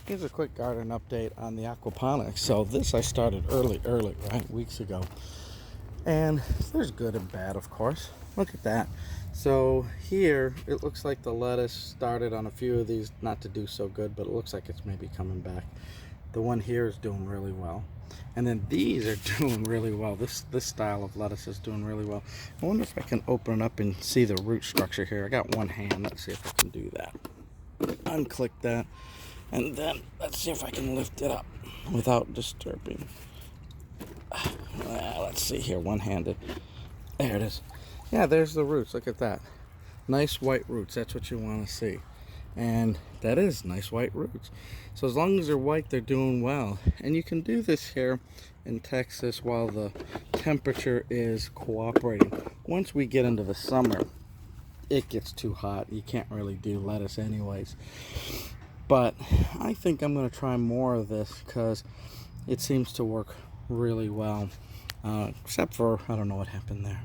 Here's a quick garden update on the aquaponics. So this I started early, right, weeks ago. And there's good and bad, of course. Look at that. So here, it looks like the lettuce started on a few of these not to do so good, but it looks like it's maybe coming back. The one here is doing really well. And then these are doing really well. This style of lettuce is doing really well. I wonder if I can open it up and see the root structure here. I got one hand. Let's see if I can do that. Unclick that. And then let's see if I can lift it up without disturbing. Let's see here, one-handed. There it is. Yeah, there's the roots. Look at that. Nice white roots. That's what you want to see. And that is nice white roots. So as long as they're white, they're doing well. And you can do this here in Texas while the temperature is cooperating. Once we get into the summer, it gets too hot. You can't really do lettuce anyways. But I think I'm going to try more of this because it seems to work really well. Except for, I don't know what happened there.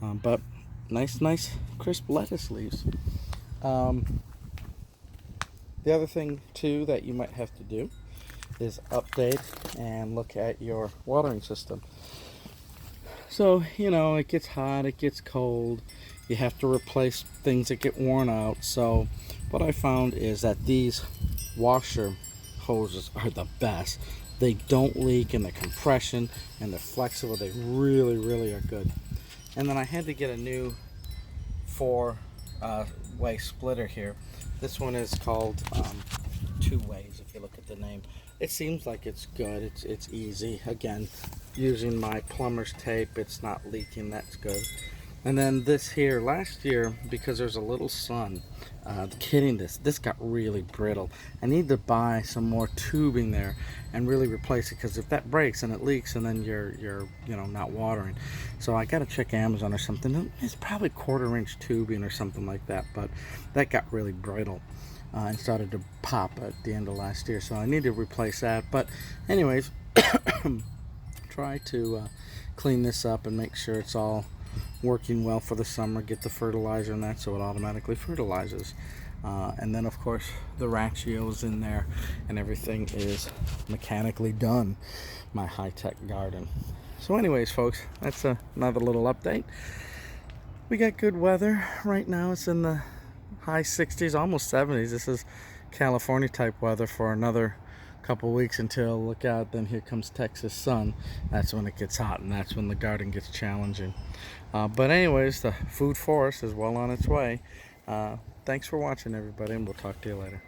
But nice crisp lettuce leaves. The other thing too that you might have to do is update and look at your watering system. So, you know, it gets hot, it gets cold. You have to replace things that get worn out. So what I found is that these washer hoses are the best. They don't leak, and the compression and they're flexible. They really are good. And then I had to get a new 4-way splitter here. This one is called 2 ways if you look at the name. It seems like it's good. It's easy. Again, using my plumber's tape, it's not leaking. That's good. And then this here, last year, because there's a little sun, kidding, this got really brittle. I need to buy some more tubing there and really replace it, because if that breaks and it leaks, and then you're you know, not watering. So I gotta check Amazon or something. It's probably 1/4-inch tubing or something like that, but that got really brittle and started to pop at the end of last year. So I need to replace that. But anyways, try to clean this up and make sure it's all working well for the summer. Get the fertilizer in that so it automatically fertilizes, and then of course the ratio's in there and everything is mechanically done. My high-tech garden. So anyways folks, that's another little update. We got good weather right now. It's in the high 60s, almost 70s. This is California type weather for another couple weeks until, look out, then here comes Texas sun. That's when it gets hot, and that's when the garden gets challenging. But anyways, the food forest is well on its way. Thanks for watching, everybody, and we'll talk to you later.